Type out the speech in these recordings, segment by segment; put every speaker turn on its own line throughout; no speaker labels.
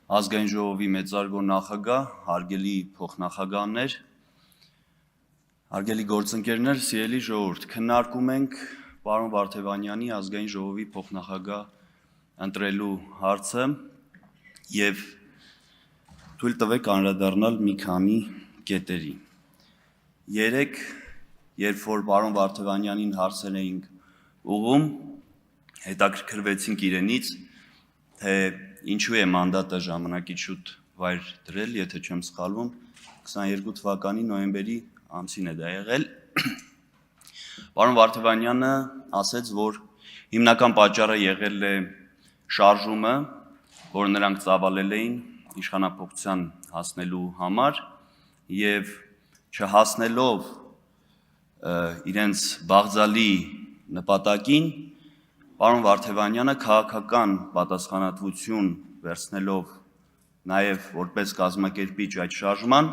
Ազգային ժողովի մեծարգո նախագահ, հարգելի փոխնախագահներ, հարգելի գործընկերներ, սիրելի ժողովուրդ, քննարկում ենք պարոն Վարդևանյանի ազգային ժողովի փոխնախագահ ընտրելու հարցը եւ թույլ տվեք անդրադառնալ մի քանի կետերի։ Երեք, երբ որ պարոն Վարդևանյանին հարցեր էինք ուղղում, հետաքրքրվեցինք իրենից, թե ինչու է մանդատը ժամանակից շուտ վայր դրել, եթե չեմ սխալվում, 22 թվականի նոյեմբերի ամսին է դա եղել։ Պարոն Վարդևանյանը ասեց, որ հիմնական պատճառը եղել է շարժումը, որ նրանք ծավալել էին իշխանափոխության հասնելու համար եւ չհասնելով իրենց բաղձալի նպատակին, պարոն Վարդևանյանը քաղաքական պատասխանատվություն վերցնելով նաև որպես կազմակերպիչ այդ շարժման,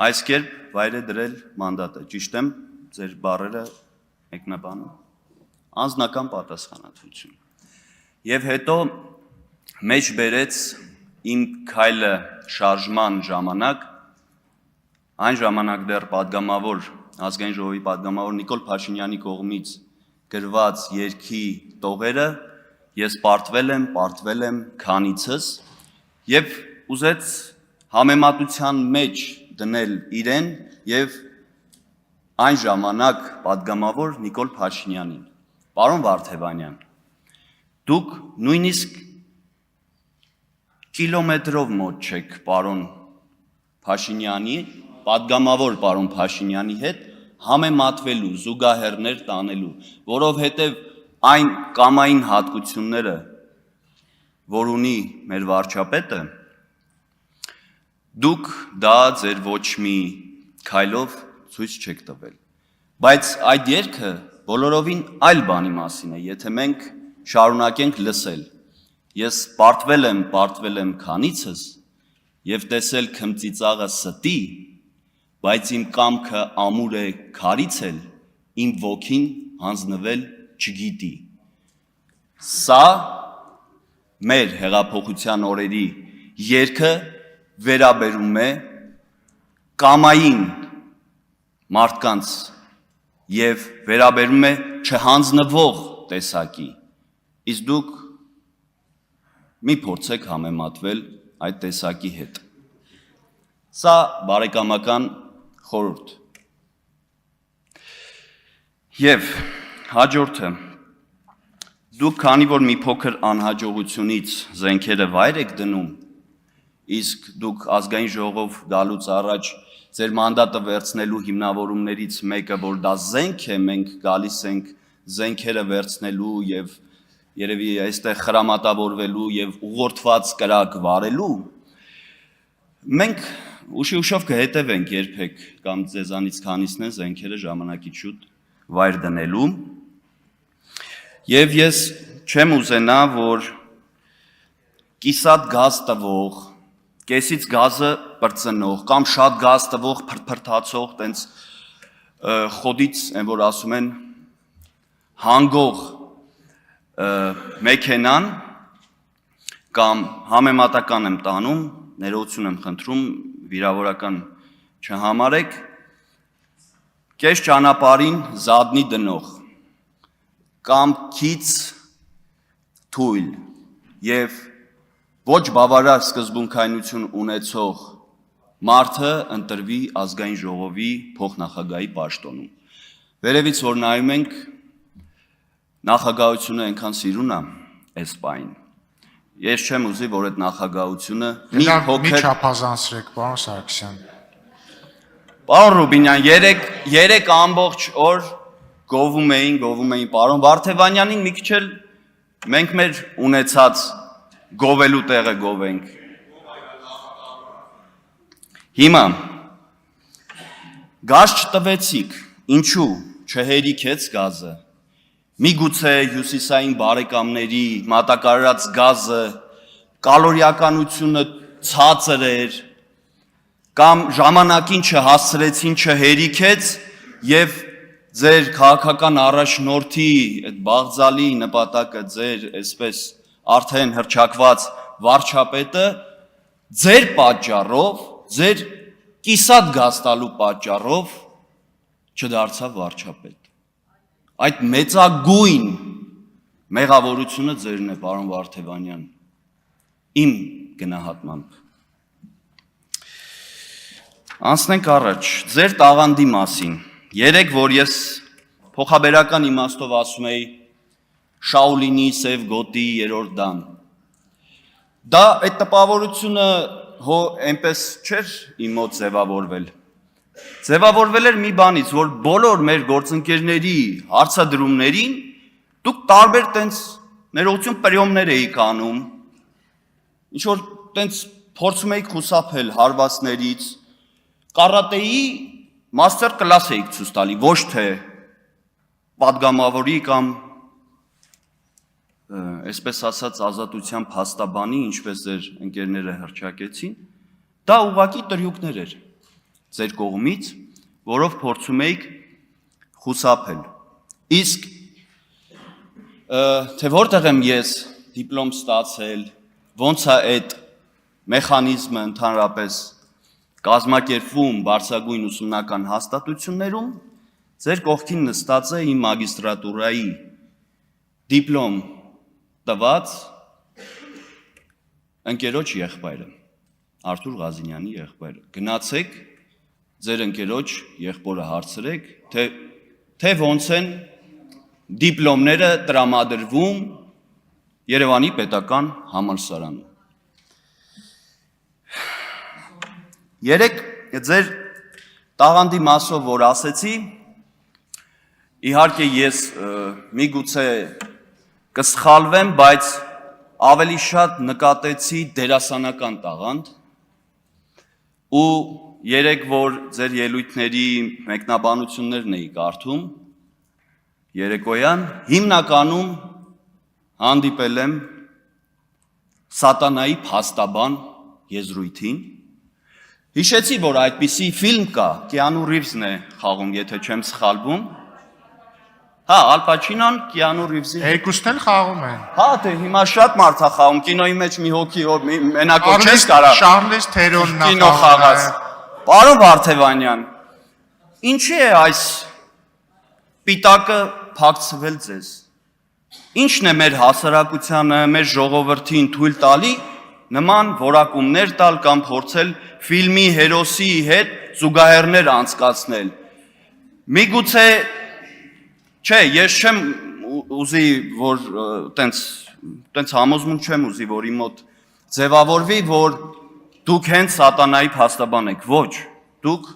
այս կերպ վայր է դրել մանդատը, ճիշտ եմ, ձեր բառերը մեկնաբանում, անձնական պատասխանատվություն։ Եվ հետո մեջ բերեց իմ քայլը շարժման ժամանակ, այն ժամանակ դեռ պատգամավոր, ազգային ժողովի պատգամավոր Նիկոլ Փաշինյանի կողմից գրված երգի տողերը, ես պարտվել եմ քանիցս եւ ուզեց համեմատության մեջ դնել իրեն եւ այն ժամանակ պատգամավոր Նիկոլ Փաշինյանին։ Պարոն Վարդևանյան, դուք նույնիսկ կիլոմետրով մոտ չեք պարոն Փաշինյանի, պատգամավոր պարոն Փաշինյանի հետ համեմատվելու, զուգահեռներ տանելու, որովհետև այն կամային հատկությունները, որ ունի մեր վարչապետը, դուք դա ձեր ոչ մի քայլով ցույց չեք տվել։ Բայց այդ երգը բոլորովին այլ բանի մասին է, եթե մենք շարունակենք լսել։ Ես պարտվել եմ քանիցս եւ տեսել քմծիծաղը ստի, բայց իմ կամքը ամուր է քարիցել, իմ ոգին հանձնվել չգիտի։ Սա մեր հեղափոխության օրերի երգը վերաբերում է կամային մարդկանց եւ վերաբերում է չհանձնվող տեսակի։ Իսկ դուք մի փորձեք համեմատվել այդ տեսակի հետ։ Սա բարեկամական խորհուրդ։ Եվ հաջորդը, դուք քանի որ մի փոքր անհաջողությունից զենքերը վայր եք դնում, իսկ դուք ազգային ժողով գալուց առաջ ձեր մանդատը վերցնելու հիմնավորումներից մեկը, որ դա զենք է, մենք գալիս ենք զենքերը վերցնելու եւ երևի այստեղ խրամատավորվելու եւ ուղղորդված կրակ վարելու, մենք ուշով կհետևենք երբեք կամ ձեզանից քանիսն են զենքերը ժամանակից շուտ վայր դնելու եւ ես չեմ ուզենա, որ կիսատ գազ տվող, կեսից գազը բրծնող կամ շատ գազ տվող փրփրթացող տենց խոդից են որ ասում են հանգող մեքենան կամ համեմատական եմ տանում, ներողություն եմ խնդրում, վիրավորական չհամարեք, կես ճանապարհին զատնի դնող կամ քիչ թույլ եւ ոչ բավարար սկզբունքայնություն ունեցող մարդը ընտրվի ազգային ժողովի փոխնախագահի պաշտոնում։ Վերևից որ նայում ենք, նախագահությունը այնքան սիրուն է այս պահին։ Ես չեմ ուզի, որ այդ նախագահությունը մի չափազանցրեք, պարոն Սարգսյան։ Պարոն Ռուբինյան, երեք ամբողջ օր գովում էին պարոն Վարդևանյանին, մի քիչ էլ մենք մեր ունեցած գովելու տեղը գովենք։ Հիմա գազ չտվեցիք, ինչու չհերիքեց գազը։ Միգուցե հյուսիսային բարեկամների մատակարարած գազը կալորիականությունը ցածր էր կամ ժամանակին չհասցրեցին, չհերիքեց եւ ձեր քաղաքական առաջնորդի այդ բաղձալի նպատակը ձեր այսպես արդեն հրճակված վարչապետը ձեր պատճառով, ձեր կիսատ գաստալու պատճառով չդարձավ վարչապետ։ Այդ մեծագույն մեղավորությունը ձերն է, պարոն Վարդևանյան, իմ գնահատմամբ։ Անցնենք առաջ, ձեր տաղանդի մասին, երեք, որ ես փոխաբերական իմաստով ասում էի Շաուլինի սև գոտի երրորդ դան, դա այդ տպավորությունը այնպես չէր իմ մոտ ձևավորվել էր մի բանից, որ բոլոր մեր գործընկերների հարցադրումներին դուք տարբեր տենց ներողություն պրյոմներ էիք անում, ինչ-որ տենց փորձում էիք խուսափել հարվածներից, կարատեի մաստեր կլաս էիք ցույց տալի, ոչ թե պատգամավորի կամ այսպես ասած ազատության փաստաբանի, ինչպես ձեր ընկերները հռչակեցին, դա ուղղակի տրյուկներ էր ձեր կողմից, որով փորձում էիք խուսափել։ Իսկ թե որտեղ եմ ես դիպլոմ ստացել, ոնց է այդ մեխանիզմը ընդհանրապես կազմակերպվում բարձրագույն ուսումնական հաստատություններում, ձեր կողքին նստած է իմ մագիստրատուրայի դիպլոմ տված ընկերոջ եղբայրը, Արթուր Ղազինյանի եղբայրը։ Գնացեք ձեր ընկերոջ եղբորը հարցրեք, թե ոնց են դիպլոմները տրամադրվում Երևանի պետական համալսարանում։ Երեք ձեր տաղանդի մասով, որ ասեցի, իհարկե ես միգուցե կսխալվեմ, բայց ավելի շատ նկատեցի դերասանական տաղանդ ու երեք, որ ձեր ելույթների մեկնաբանություններն էի կարդում, երեկոյան, հիմնականում հանդիպել եմ սատանայի փաստաբան եզրույթին, հիշեցի, որ այդպիսի ֆիլմ կա, Կիանու Ռիվզն է խաղում, եթե չեմ սխալվում, հա, Ալ Պաչինոն, Կիանու Ռիվզի։
Երկուսն էլ խաղում են։
Հա, դե հիմա շատ մարդ է խաղում, կինոյի մեջ մի հոգի մենակով չես կարա։
Շարլես Թերոնն է
կինո խաղաց։ Պարոն Վարդևանյան, ինչի է այս պիտակը փակցվել ձեզ։ Ինչն է մեր հասարակությանը, մեր ժողովրդին թույլ տալի նման որակումներ տալ կամ փորձել ֆիլմի հերոսի հետ զուգահեռներ անցկացնել։ Միգուցե չէ, ես չեմ ուզի, որ տենց համոզմունք չեմ ուզի, որ իմ մոտ ձևավորվի, որ դուք հենց սատանայի փաստաբան եք, ոչ, դուք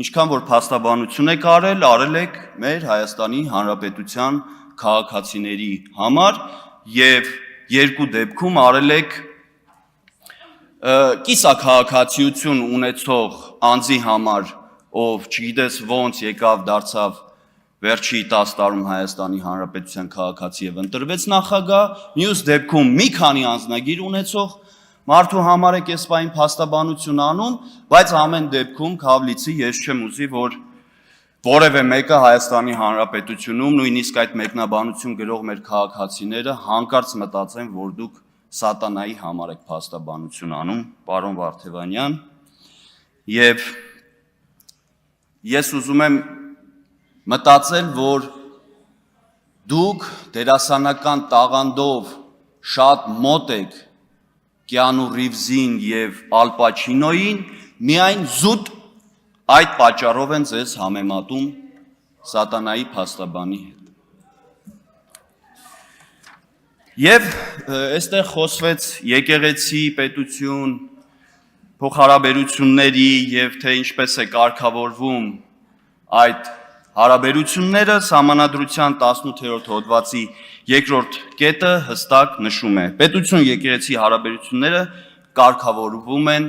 ինչքան որ փաստաբանություն եք արել եք մեր Հայաստանի Հանրապետության քաղաքացիների համար եւ երկու դեպքում արել եք կիսաքաղաքացիություն ունեցող անձի համար, ով չգիտես ոնց եկավ դարձավ վերջի 10 տարում Հայաստանի Հանրապետության քաղաքացի եւ ընտրվեց նախագահ, մյուս դեպքում մի քանի անձնագիր ունեցող մարդու համար եք այս պահին փաստաբանություն անում, բայց ամեն դեպքում Քավլիցի ես չեմ ուզի, որ որևէ մեկը Հայաստանի Հանրապետությունում նույնիսկ այդ մեկնաբանություն գրող մեր քաղաքացիները հանկարծ մտածեն, որ դուք սատանայի համար եք փաստաբանություն անում, պարոն Վարդևանյան, եւ ես ուզում եմ մտածել, որ դուք դերասանական տաղանդով շատ մոտ եք Կիանու Ռիվզին եւ Ալ Պաչինոյին, միայն զուտ այդ պատճառով են ձեզ համեմատում սատանայի փաստաբանի հետ։ Եվ այստեղ խոսվեց եկեղեցի, պետություն, փոխհարաբերությունների եւ թե ինչպես է կարգավորվում այդ հարաբերությունները, Սահմանադրության 18-րդ հոդվածի 2-րդ կետը հստակ նշում է. պետություն եկեղեցի հարաբերությունները կարգավորվում են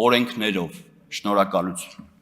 օրենքներով։ Շնորհակալություն։